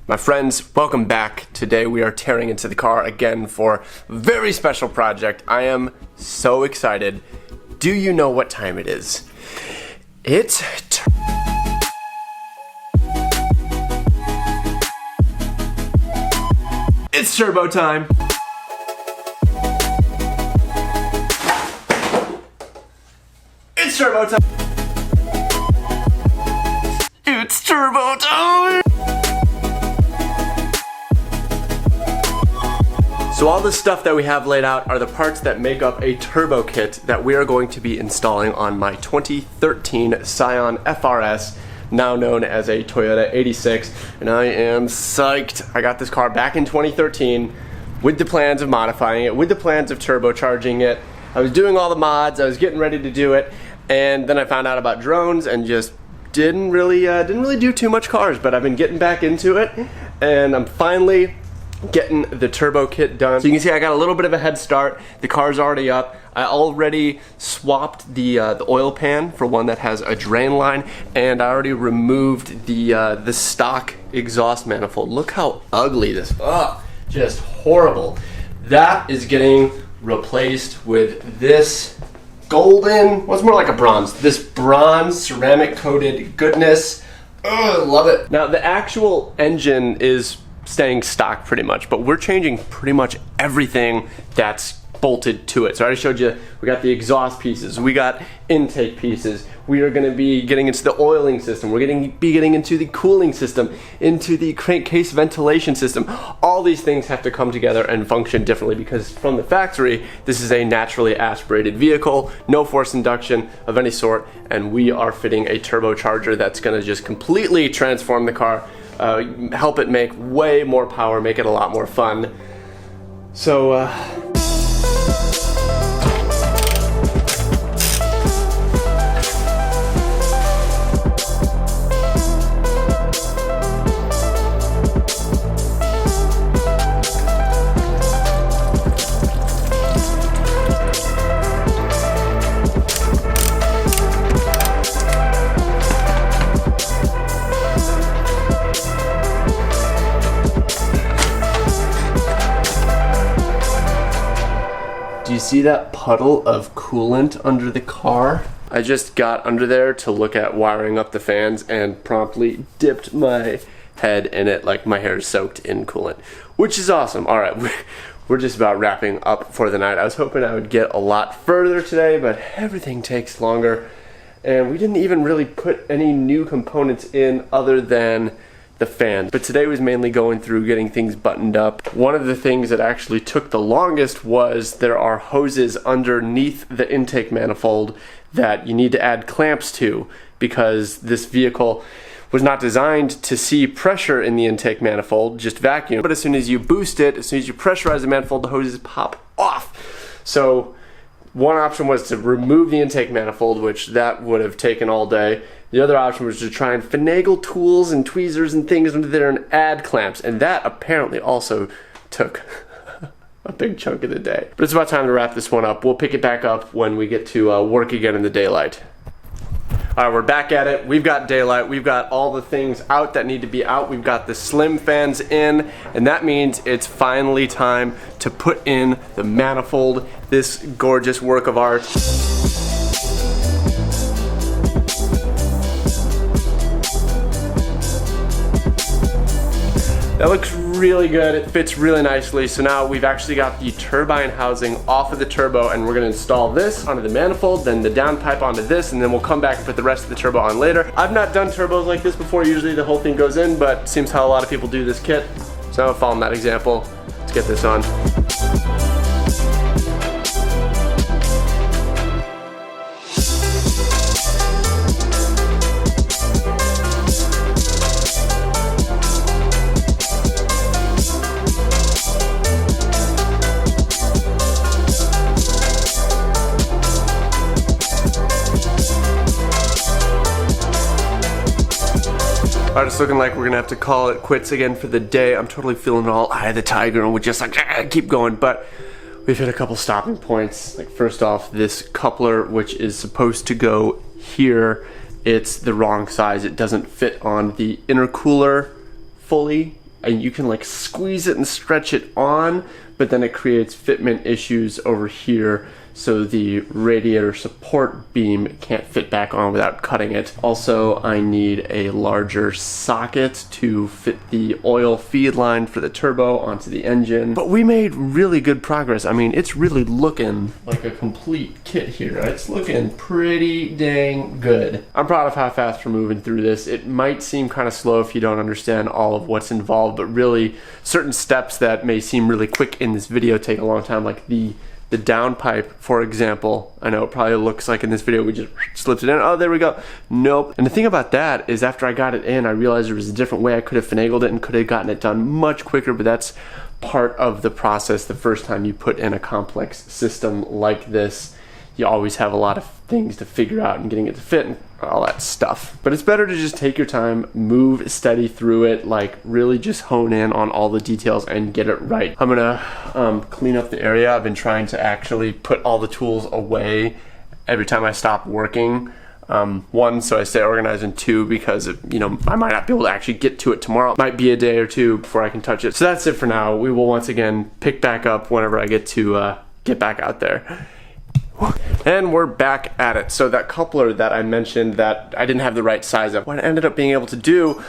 My friends, welcome back. Today we are tearing into the car again for a very special project. I am so excited. Do you know what time it is? It's turbo time. It's turbo time. It's turbo time. So all the stuff that we have laid out are the parts that make up a turbo kit that we are going to be installing on my 2013 Scion FR-S, now known as a Toyota 86, and I am psyched. I got this car back in 2013 with the plans of modifying it, with the plans of turbocharging it. I was doing all the mods, I was getting ready to do it, and then I found out about drones and just didn't really do too much cars, but I've been getting back into it, and I'm finally getting the turbo kit done. So you can see I got a little bit of a head start. The car's already up. I already swapped the oil pan for one that has a drain line, and I already removed the stock exhaust manifold. Look how ugly this, just horrible. That is getting replaced with this golden, well, it's more like a bronze, this bronze ceramic coated goodness. I love it. Now the actual engine is staying stock pretty much, but we're changing pretty much everything that's bolted to it. So I already showed you, we got the exhaust pieces, we got intake pieces, we are going to be getting into the oiling system, we're going to be getting into the cooling system, into the crankcase ventilation system. All these things have to come together and function differently because from the factory, this is a naturally aspirated vehicle, no force induction of any sort, and we are fitting a turbocharger that's going to just completely transform the car, help it make way more power, make it a lot more fun. So do you see that puddle of coolant under the car? I just got under there to look at wiring up the fans and promptly dipped my head in it like my hair is soaked in coolant, which is awesome. All right, we're just about wrapping up for the night. I was hoping I would get a lot further today, but everything takes longer. And we didn't even really put any new components in other than the fan. But today was mainly going through getting things buttoned up. One of the things that actually took the longest was there are hoses underneath the intake manifold that you need to add clamps to because this vehicle was not designed to see pressure in the intake manifold, just vacuum. But as soon as you boost it, as soon as you pressurize the manifold, the hoses pop off. So one option was to remove the intake manifold, which that would have taken all day. The other option was to try and finagle tools and tweezers and things under there and add clamps, and that apparently also took a big chunk of the day. But it's about time to wrap this one up. We'll pick it back up when we get to work again in the daylight. All right, we're back at it. We've got daylight. We've got all the things out that need to be out. We've got the slim fans in, and that means it's finally time to put in the manifold, this gorgeous work of art. That looks really good. It fits really nicely. So now we've actually got the turbine housing off of the turbo, and we're gonna install this onto the manifold, then the downpipe onto this, and then we'll come back and put the rest of the turbo on later. I've not done turbos like this before. Usually the whole thing goes in, but seems how a lot of people do this kit. So I'm following that example. Let's get this on. Alright, it's looking like we're gonna have to call it quits again for the day. I'm totally feeling all eye of the tiger and we're just like, keep going, but we've hit a couple stopping points. Like, first off, this coupler, which is supposed to go here, it's the wrong size. It doesn't fit on the intercooler fully. and you can like squeeze it and stretch it on, but then it creates fitment issues over here, so the radiator support beam can't fit back on without cutting it. Also, I need a larger socket to fit the oil feed line for the turbo onto the engine. But we made really good progress. I mean, it's really looking like a complete kit here. It's looking pretty dang good. I'm proud of how fast we're moving through this. It might seem kind of slow if you don't understand all of what's involved, but really certain steps that may seem really quick in this video take a long time, like the downpipe, for example. I know it probably looks like in this video we just slipped it in. Oh, there we go. Nope. And the thing about that is after I got it in, I realized there was a different way I could have finagled it and could have gotten it done much quicker, but that's part of the process. The first time you put in a complex system like this, you always have a lot of things to figure out and getting it to fit and all that stuff. But it's better to just take your time, move steady through it, like really just hone in on all the details and get it right. I'm gonna clean up the area. I've been trying to actually put all the tools away every time I stop working. One, so I stay organized, and two, because you know, I might not be able to actually get to it tomorrow. It might be a day or two before I can touch it. So that's it for now. We will once again pick back up whenever I get to get back out there. And we're back at it. So that coupler that I mentioned that I didn't have the right size of, what I ended up being able to do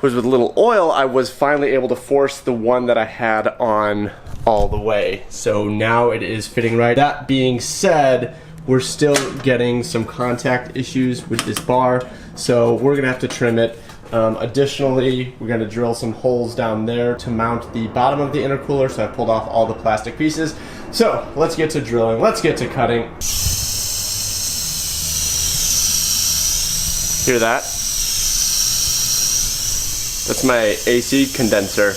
was with a little oil, I was finally able to force the one that I had on all the way. So now it is fitting right. That being said, we're still getting some contact issues with this bar, so we're gonna have to trim it. Additionally, we're gonna drill some holes down there to mount the bottom of the intercooler, so I pulled off all the plastic pieces. So let's get to drilling, let's get to cutting. Hear that? That's my AC condenser.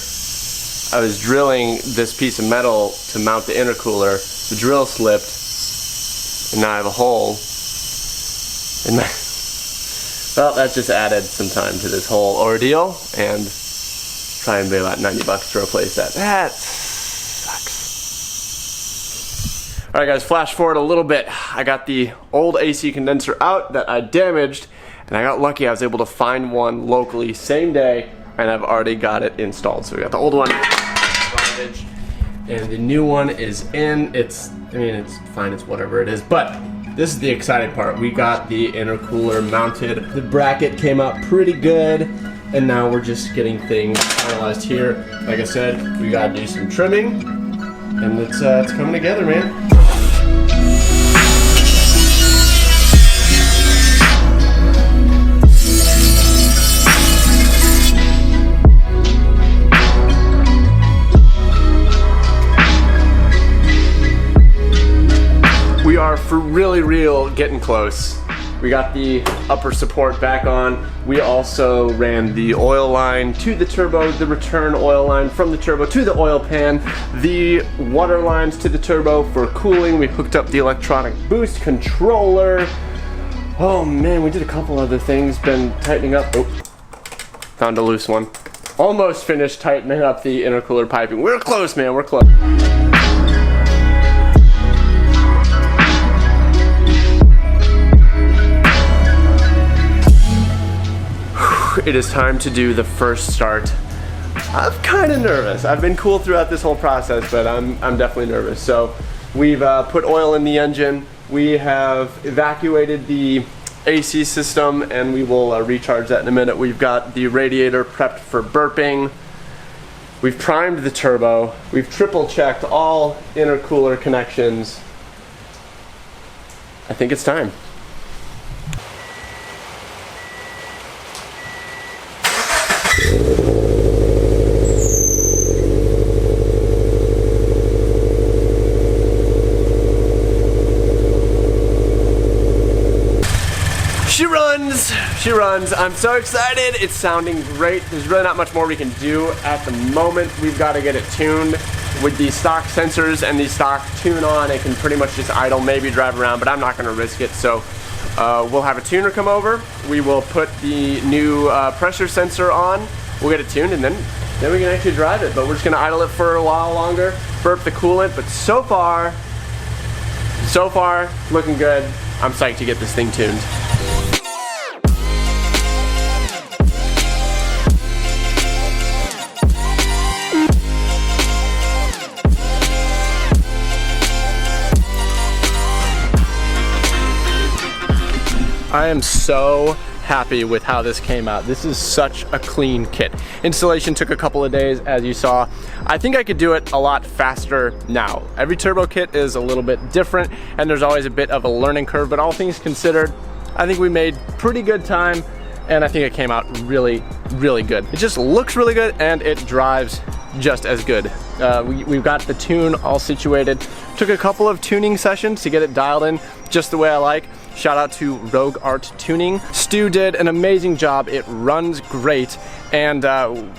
I was drilling this piece of metal to mount the intercooler. The drill slipped, and now I have a hole in my... Well, that just added some time to this whole ordeal, and probably be about 90 bucks to replace that. That sucks. Alright guys, flash forward a little bit. I got the old AC condenser out that I damaged, and I got lucky. I was able to find one locally same day, and I've already got it installed. So we got the old one, garbage, and the new one is in. I mean, it's fine, it's whatever it is, but this is the exciting part. We got the intercooler mounted. The bracket came out pretty good, and now we're just getting things finalized here. Like I said, we gotta do some trimming, and it's coming together, man. We are for really real getting close. We got the upper support back on. We also ran the oil line to the turbo, the return oil line from the turbo to the oil pan, the water lines to the turbo for cooling. We hooked up the electronic boost controller. Oh man, we did a couple other things. Been tightening up. Oh, found a loose one. Almost finished tightening up the intercooler piping. We're close, man, we're close. It is time to do the first start. I'm kind of nervous. I've been cool throughout this whole process, but I'm definitely nervous. So we've put oil in the engine. We have evacuated the AC system, and we will recharge that in a minute. We've got the radiator prepped for burping. We've primed the turbo. We've triple checked all intercooler connections. I think it's time. She runs. I'm so excited. It's sounding great. There's really not much more we can do at the moment. We've got to get it tuned with the stock sensors and the stock tune on. It can pretty much just idle, maybe drive around, but I'm not going to risk it. So we'll have a tuner come over. We will put the new pressure sensor on. We'll get it tuned, and then we can actually drive it. But we're just going to idle it for a while longer, burp the coolant. But so far, looking good. I'm psyched to get this thing tuned. I am so happy with how this came out. This is such a clean kit. Installation took a couple of days, as you saw. I think I could do it a lot faster now. Every turbo kit is a little bit different, and there's always a bit of a learning curve, but all things considered, I think we made pretty good time, and I think it came out really, really good. It just looks really good, and it drives just as good. We've got the tune all situated. Took a couple of tuning sessions to get it dialed in just the way I like. Shout out to Rogue Art Tuning. Stu did an amazing job. It runs great, and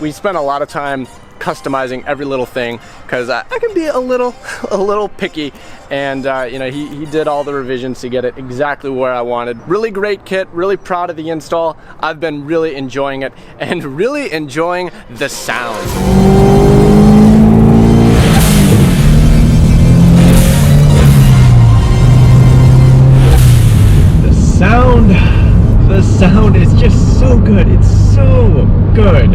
we spent a lot of time customizing every little thing because I can be a little picky, and you know, he did all the revisions to get it exactly where I wanted. Really great kit, really proud of the install. I've been really enjoying it and really enjoying the sound. The sound is just so good. It's so good.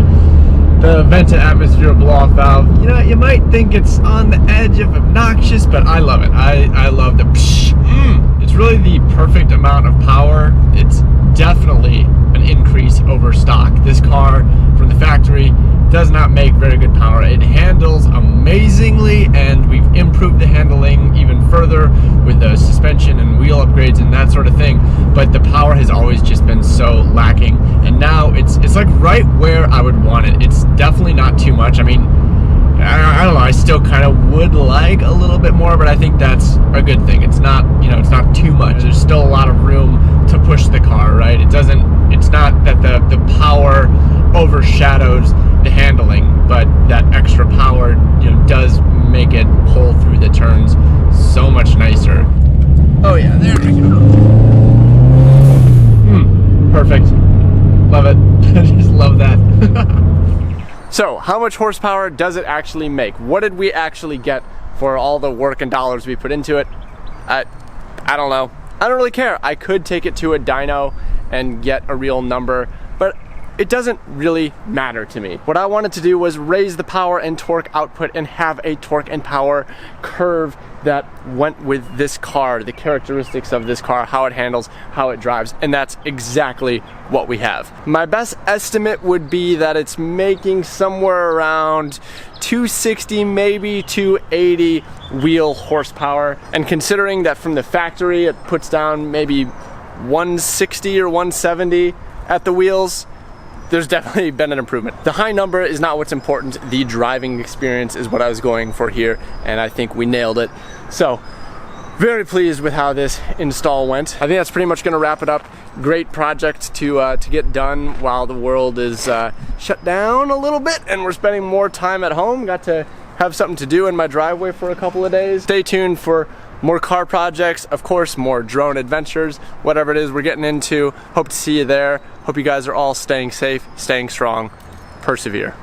The vented atmosphere blow-off valve, you know, you might think it's on the edge of obnoxious, but I love it. I love the psh. It's really the perfect amount of power. It's definitely an increase over stock. This car from the factory does not make very good power. It handles amazingly, and we've improved the handling even further with the suspension and wheel upgrades and that sort of thing, but the power has always just been so lacking, and now it's like right where I would want it. It's definitely not too much. I mean, I don't know, I still kind of would like a little bit more, but I think that's a good thing. It's not, you know, it's not too much. There's still a lot of room to push the car, right? It's not that the power overshadows the handling, but that extra power, you know, does make it pull through the turns so much nicer. Oh yeah, there we go. Perfect. Love it. I just love that. So, how much horsepower does it actually make? What did we actually get for all the work and dollars we put into it? I don't know. I don't really care. I could take it to a dyno and get a real number, but it doesn't really matter to me. What I wanted to do was raise the power and torque output and have a torque and power curve that went with this car, the characteristics of this car, how it handles, how it drives, and that's exactly what we have. My best estimate would be that it's making somewhere around 260, maybe 280 wheel horsepower, and considering that from the factory it puts down maybe 160 or 170 at the wheels, there's definitely been an improvement. The high number is not what's important. The driving experience is what I was going for here, and I think we nailed it. So, very pleased with how this install went. I think that's pretty much gonna wrap it up. Great project to get done while the world is shut down a little bit and we're spending more time at home. Got to have something to do in my driveway for a couple of days. Stay tuned for more car projects, of course, more drone adventures, whatever it is we're getting into. Hope to see you there. Hope you guys are all staying safe, staying strong. Persevere.